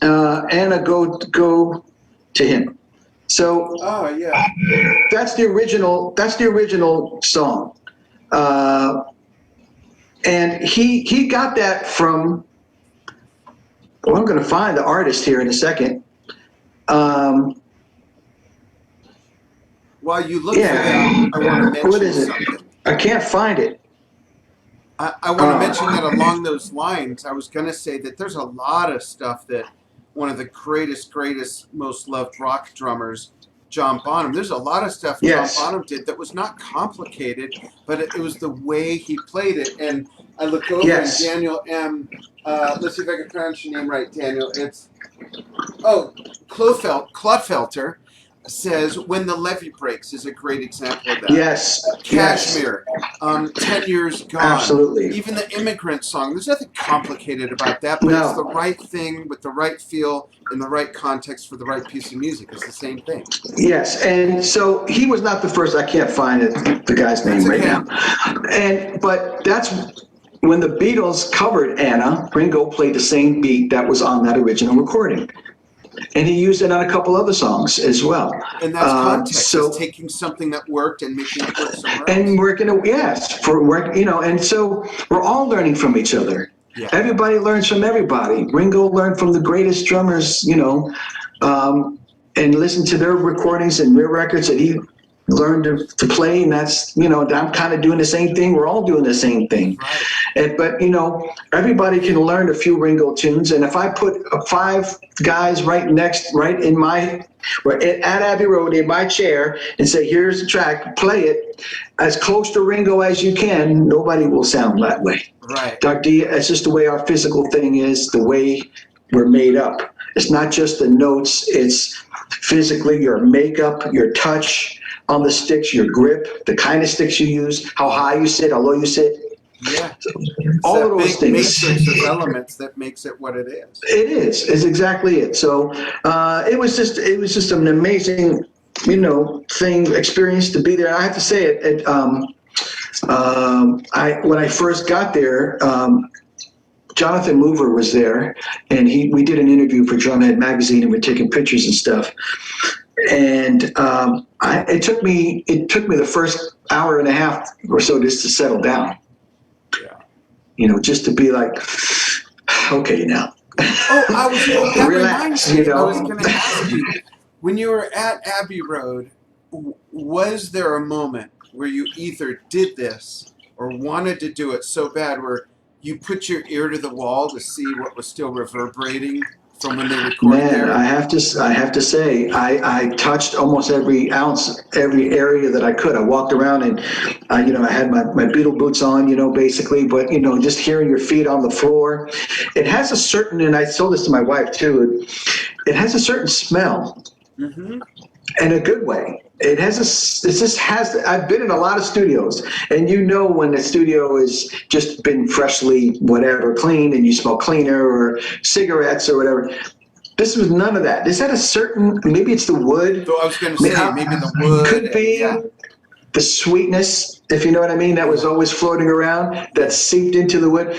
[SPEAKER 2] Anna, go to him. So that's the original song, and he got that from. Well, I'm going to find the artist here in a second.
[SPEAKER 1] While you look for that, I want to mention
[SPEAKER 2] what is it?
[SPEAKER 1] something.
[SPEAKER 2] I can't find it.
[SPEAKER 1] I want to mention that along those lines, I was going to say that there's a lot of stuff that one of the greatest, most loved rock drummers, John Bonham, there's a lot of stuff John Bonham did that was not complicated, but it was the way he played it. And I look over and Daniel M., let's see if I can pronounce your name right, Daniel. It's, Klotfelter says When the Levee Breaks is a great example of that.
[SPEAKER 2] Yes.
[SPEAKER 1] Kashmir, 10 Years Gone.
[SPEAKER 2] Absolutely.
[SPEAKER 1] Even the Immigrant Song. There's nothing complicated about that, but it's the right thing with the right feel in the right context for the right piece of music. It's the same thing.
[SPEAKER 2] Yes, and so he was not the first. I can't find the guy's name now. But that's when the Beatles covered Anna. Ringo played the same beat that was on that original recording. And he used it on a couple other songs as well.
[SPEAKER 1] And that's context. So taking something that worked and making it work somewhere else.
[SPEAKER 2] And working, and so we're all learning from each other.
[SPEAKER 1] Yeah.
[SPEAKER 2] Everybody learns from everybody. Ringo learned from the greatest drummers, and listened to their recordings and their records that he learned to play. And that's, I'm kind of doing the same thing. We're all doing the same thing.
[SPEAKER 1] Right.
[SPEAKER 2] But, everybody can learn a few Ringo tunes. And if I put 5 guys right in at Abbey Road in my chair and say, here's the track, play it as close to Ringo as you can, nobody will sound that way.
[SPEAKER 1] Right.
[SPEAKER 2] Dr. D, it's just the way our physical thing is, the way we're made up. It's not just the notes, it's physically your makeup, your touch on the sticks, your grip, the kind of sticks you use, how high you sit, how low you sit.
[SPEAKER 1] Yeah.
[SPEAKER 2] All of those
[SPEAKER 1] big
[SPEAKER 2] things.
[SPEAKER 1] matrix of elements that makes it what it is.
[SPEAKER 2] It is. It's exactly it. So it was just an amazing, experience to be there. I have to say it. When I first got there, Jonathan Mover was there, and we did an interview for Drumhead magazine, and we're taking pictures and stuff. And it took me the first hour and a half or so just to settle down.
[SPEAKER 1] Yeah.
[SPEAKER 2] Just to be like, okay, now.
[SPEAKER 1] That
[SPEAKER 2] Relax,
[SPEAKER 1] reminds me, I was going to ask you, when you were at Abbey Road, was there a moment where you either did this or wanted to do it so bad where you put your ear to the wall to see what was still reverberating from when they recorded there?
[SPEAKER 2] I have to say, I touched almost every ounce, every area that I could. I walked around and, I had my Beatle boots on, basically, but, just hearing your feet on the floor, it has a certain, and I told this to my wife too, it has a certain smell.
[SPEAKER 1] Mm-hmm.
[SPEAKER 2] In a good way. I've been in a lot of studios, and when the studio has just been freshly cleaned and you smell cleaner or cigarettes or whatever. This was none of that. This had a certain, maybe it's the wood.
[SPEAKER 1] So I was going to say, maybe the wood.
[SPEAKER 2] Could be the sweetness, if you know what I mean, that was always floating around, that seeped into the wood.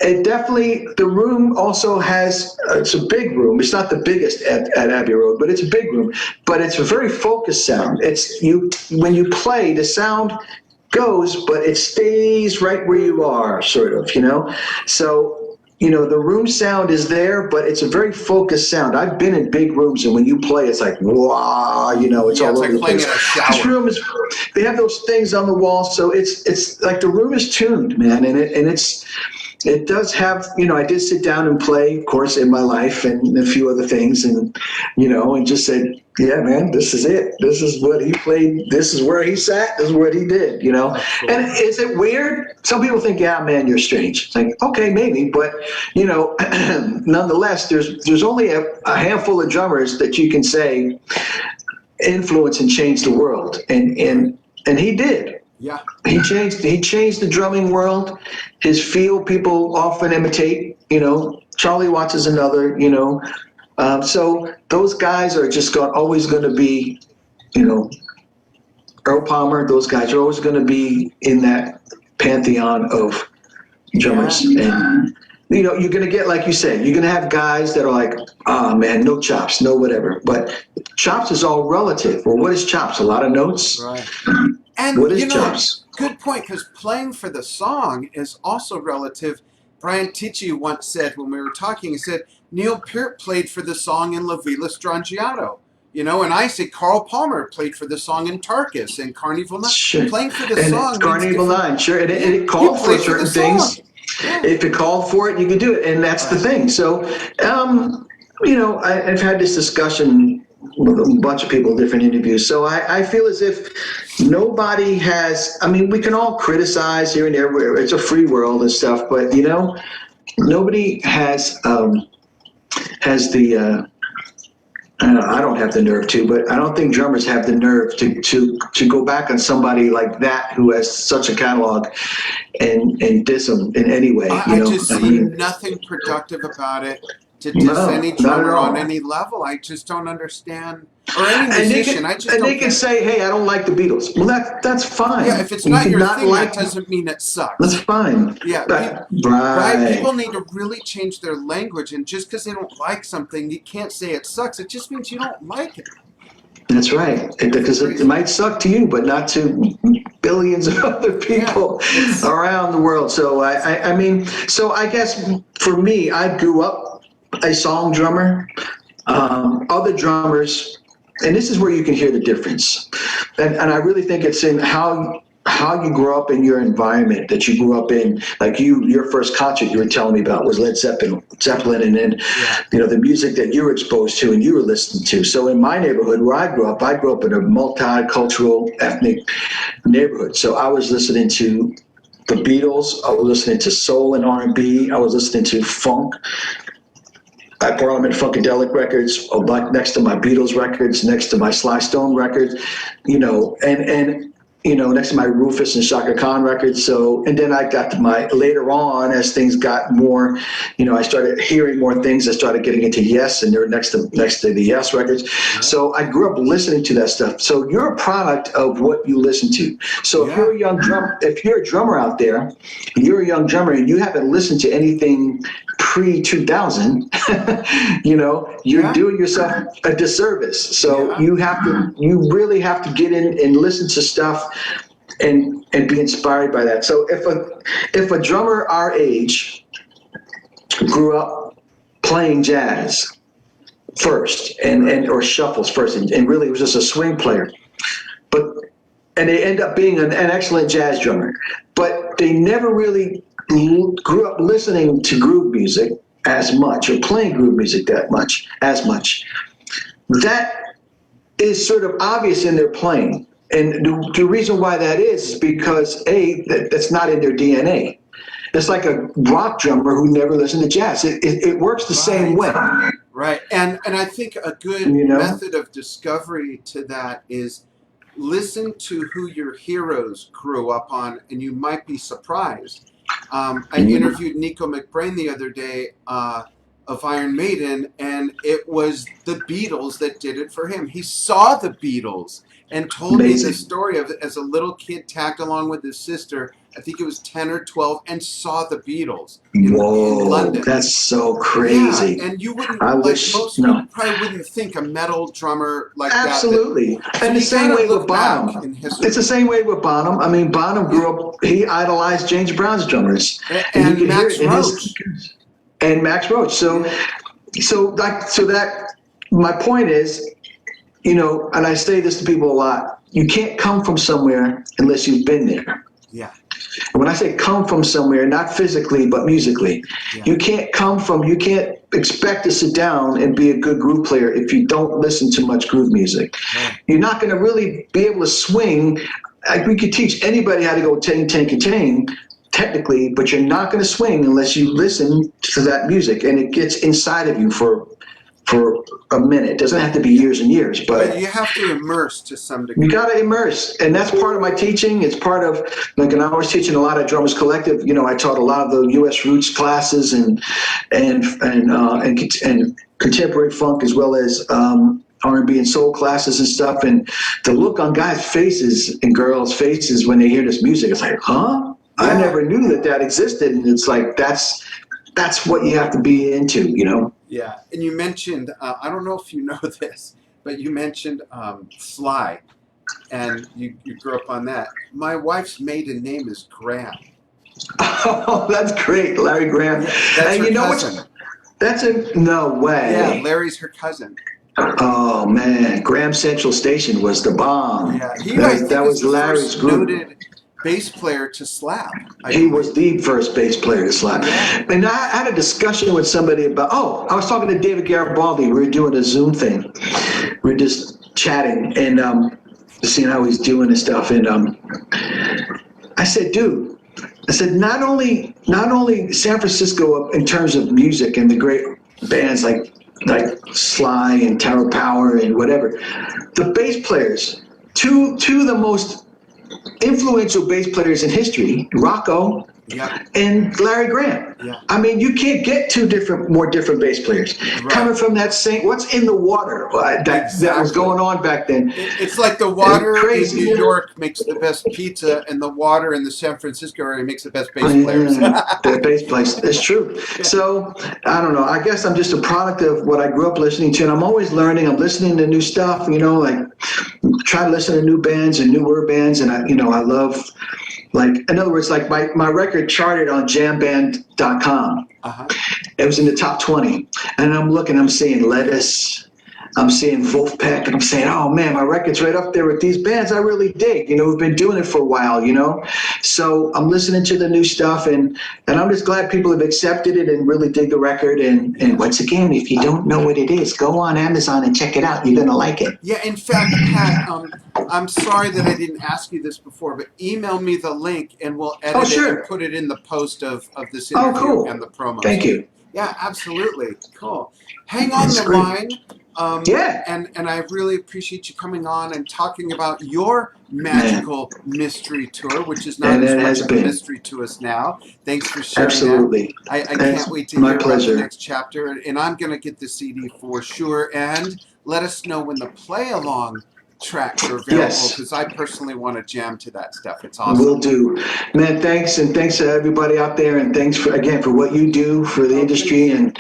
[SPEAKER 2] It definitely, the room also has, it's a big room. It's not the biggest at Abbey Road, but it's a big room. But it's a very focused sound. When you play, the sound goes, but it stays right where you are, sort of, So, the room sound is there, but it's a very focused sound. I've been in big rooms, and when you play, it's like, wow, it's all over the place. This room is, they have those things on the wall, so it's like the room is tuned, man, and it does have, I did sit down and play, of course, in my life and a few other things and just said, yeah, man, this is it. This is what he played. This is where he sat. This is what he did, And is it weird? Some people think, yeah, man, you're strange. It's like, okay, maybe. But, nonetheless, there's only a handful of drummers that you can say influence and change the world. And he did.
[SPEAKER 1] Yeah.
[SPEAKER 2] He changed the drumming world. His feel people often imitate, Charlie Watts is another, so those guys are just always going to be, Earl Palmer, those guys are always going to be in that pantheon of drummers.
[SPEAKER 1] Yeah.
[SPEAKER 2] And, you're going to get, like you said, you're going to have guys that are like, oh man, no chops, no whatever. But chops is all relative. Well, what is chops? A lot of notes?
[SPEAKER 1] Right. And,
[SPEAKER 2] what is chops?
[SPEAKER 1] Good point, because playing for the song is also relative. Brian Ticci once said when we were talking, he said, Neil Peart played for the song in La Villa Strangiato. And I said Carl Palmer played for the song in Tarkus and Carnival Night.
[SPEAKER 2] Sure.
[SPEAKER 1] Playing for the
[SPEAKER 2] and
[SPEAKER 1] song.
[SPEAKER 2] Carnival Night, sure. And it called for certain things.
[SPEAKER 1] Yeah.
[SPEAKER 2] If it called for it, you could do it. And that's the thing. So, I've had this discussion with a bunch of people in different interviews. So I feel as if nobody has, we can all criticize here and there. It's a free world and stuff, but nobody has the, I don't have the nerve to, but I don't think drummers have the nerve to go back on somebody like that who has such a catalog and diss them in any way.
[SPEAKER 1] I just see nothing productive about it. To diss any drummer on any level, I just don't understand. Or any musician,
[SPEAKER 2] they can say, "Hey, I don't like the Beatles." Well, that's fine.
[SPEAKER 1] Yeah, if it's not your thing, that doesn't mean it sucks.
[SPEAKER 2] That's fine.
[SPEAKER 1] Yeah,
[SPEAKER 2] right.
[SPEAKER 1] People need to really change their language, and just because they don't like something, you can't say it sucks. It just means you don't like it.
[SPEAKER 2] That's right, because it might suck to you, but not to billions of other people around the world. So I mean, so I guess for me, I grew up a song drummer. Other drummers, and this is where you can hear the difference. And I really think it's in how you grow up in your environment that you grew up in. Like your first concert you were telling me about was Led Zeppelin, and then the music that you were exposed to and you were listening to. So in my neighborhood where I grew up in a multicultural, ethnic neighborhood. So I was listening to the Beatles. I was listening to soul and R&B. I was listening to funk. I brought them in Funkadelic records, next to my Beatles records, next to my Sly Stone records, and next to my Rufus and Shaka Khan records. So, and then I got to later on, as things got more, I started hearing more things. I started getting into Yes, and they're next to the Yes records. So I grew up listening to that stuff. So you're a product of what you listen to. So if you're a drummer out there, and you're a young drummer and you haven't listened to anything pre-2000, you're doing yourself a disservice. So you really have to get in and listen to stuff and be inspired by that. So if a drummer our age grew up playing jazz first or shuffles first and really was just a swing player, and they end up being an excellent jazz drummer, but they never really grew up listening to groove music as much or playing groove music as much. That is sort of obvious in their playing. And the reason why that is because that's not in their DNA. It's like a rock drummer who never listened to jazz. It works the same way.
[SPEAKER 1] Right. And I think a good method of discovery to that is listen to who your heroes grew up on, and you might be surprised. I interviewed Nico McBrain the other day of Iron Maiden, and it was the Beatles that did it for him. He saw the Beatles and told me the story of it as a little kid, tagged along with his sister. I think it was 10 or 12, and saw the Beatles in London.
[SPEAKER 2] That's so crazy.
[SPEAKER 1] Yeah, and you wouldn't, most people probably wouldn't think a metal drummer like
[SPEAKER 2] Absolutely.
[SPEAKER 1] that.
[SPEAKER 2] And the same way with Bonham. It's the same way with Bonham. I mean, Bonham grew up, he idolized James Brown's drummers.
[SPEAKER 1] And Max Roach.
[SPEAKER 2] And Max Roach. So that, my point is, and I say this to people a lot, you can't come from somewhere unless you've been there.
[SPEAKER 1] Yeah.
[SPEAKER 2] When I say come from somewhere, not physically, but musically, you can't expect to sit down and be a good groove player if you don't listen to much groove music. Yeah. You're not going to really be able to swing. We could teach anybody how to go tang, technically, but you're not going to swing unless you listen to that music and it gets inside of you for a minute. It doesn't have to be years and years, but
[SPEAKER 1] you have to immerse to some degree.
[SPEAKER 2] You got to immerse, and that's part of my teaching. It's part of, and I was teaching a lot of Drummers Collective. I taught a lot of the U.S. roots classes and contemporary funk, as well as R&B and soul classes and stuff. And the look on guys' faces and girls' faces when they hear this music, it's like, huh? Yeah. I never knew that existed, and it's like that's what you have to be into,
[SPEAKER 1] Yeah, and you mentioned, I don't know if you know this, but you mentioned Sly, and you grew up on that. My wife's maiden name is Graham.
[SPEAKER 2] Oh, that's great, Larry Graham.
[SPEAKER 1] Yeah, that's her cousin.
[SPEAKER 2] No way.
[SPEAKER 1] Yeah, Larry's her cousin.
[SPEAKER 2] Oh, man, Graham Central Station was the bomb.
[SPEAKER 1] Yeah,
[SPEAKER 2] that was Larry's group.
[SPEAKER 1] Noted bass player to slap.
[SPEAKER 2] He was the first bass player to slap. Yeah. And I had a discussion with somebody about, I was talking to David Garibaldi. We were doing a Zoom thing. We were just chatting and seeing how he's doing and stuff. And I said, dude, not only San Francisco in terms of music and the great bands like Sly and Tower Power and whatever, the bass players, two of the most influential bass players in history, Rocco
[SPEAKER 1] Yeah.
[SPEAKER 2] and Larry Graham.
[SPEAKER 1] Yeah.
[SPEAKER 2] I mean, you can't get more different bass players coming from that same. What's in the water that was going on back then?
[SPEAKER 1] It's like the water in New
[SPEAKER 2] Yeah.
[SPEAKER 1] York makes the best pizza, and the water in the San Francisco area makes the best bass players.
[SPEAKER 2] The bass players. It's true. So I don't know. I guess I'm just a product of what I grew up listening to, and I'm always learning. I'm listening to new stuff. Like try to listen to new bands and newer bands, and I love. Like, in other words, like my record charted on jamband.com.
[SPEAKER 1] Uh-huh.
[SPEAKER 2] It was in the top 20. And I'm seeing Lettuce, I'm seeing Wolfpack, and I'm saying, oh man, my record's right up there with these bands I really dig. We've been doing it for a while, So I'm listening to the new stuff, and I'm just glad people have accepted it and really dig the record. And once again, if you don't know what it is, go on Amazon and check it out. You're going to like it.
[SPEAKER 1] Yeah, in fact, Pat, I'm sorry that I didn't ask you this before, but email me the link and we'll edit it and put it in the post of this interview
[SPEAKER 2] cool.
[SPEAKER 1] and the promo.
[SPEAKER 2] Thank you.
[SPEAKER 1] Yeah, absolutely. Cool. Hang on the line.
[SPEAKER 2] Yeah.
[SPEAKER 1] And I really appreciate you coming on and talking about your magical mystery tour, which is not as much of a mystery to us now. Thanks for sharing
[SPEAKER 2] Absolutely.
[SPEAKER 1] that. I can't wait to
[SPEAKER 2] my
[SPEAKER 1] hear
[SPEAKER 2] pleasure.
[SPEAKER 1] about the next chapter, and I'm going to get the CD for sure. And let us know when the play-along tracks are available, because I personally want to jam to that stuff. It's awesome.
[SPEAKER 2] Will do. Man, thanks, and thanks to everybody out there, and thanks for what you do for the industry and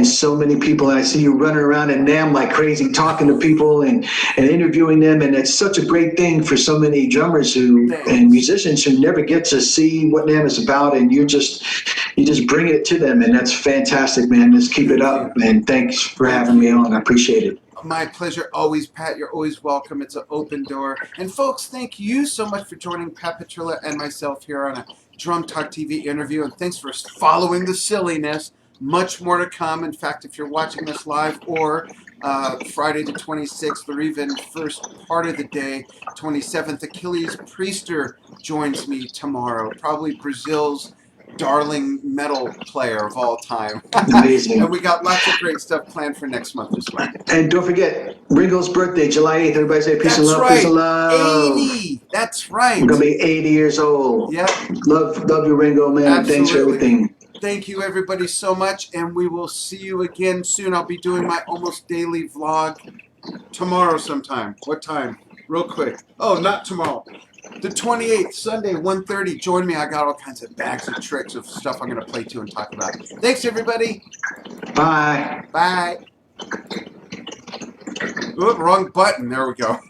[SPEAKER 2] so many people. And I see you running around in NAMM like crazy, talking to people and interviewing them, and it's such a great thing for so many drummers and musicians who never get to see what NAMM is about, and you just bring it to them, and that's fantastic, man. Just keep it up, and thanks for having me on. I appreciate it.
[SPEAKER 1] My pleasure always, Pat. You're always welcome. It's an open door. And folks, thank you so much for joining Pat Petrillo and myself here on a Drum Talk TV interview. And thanks for following the silliness. Much more to come. In fact, if you're watching us live or Friday the 26th or even first part of the day, 27th, Achilles Priester joins me tomorrow. Probably Brazil's darling metal player of all time.
[SPEAKER 2] Amazing.
[SPEAKER 1] And we got lots of great stuff planned for next month as well.
[SPEAKER 2] And don't forget, Ringo's birthday, July 8th. Everybody say peace and love, peace and love.
[SPEAKER 1] 80. That's right.
[SPEAKER 2] We're going to be 80 years old.
[SPEAKER 1] Yep.
[SPEAKER 2] Love you, Ringo, man.
[SPEAKER 1] Absolutely.
[SPEAKER 2] Thanks for everything.
[SPEAKER 1] Thank you, everybody, so much. And we will see you again soon. I'll be doing my almost daily vlog tomorrow sometime. What time? Real quick. Oh, not tomorrow. The 28th, Sunday, 1:30. Join me. I got all kinds of bags of tricks of stuff I'm going to play to and talk about. Thanks, everybody.
[SPEAKER 2] Bye.
[SPEAKER 1] Bye. Ooh, wrong button. There we go.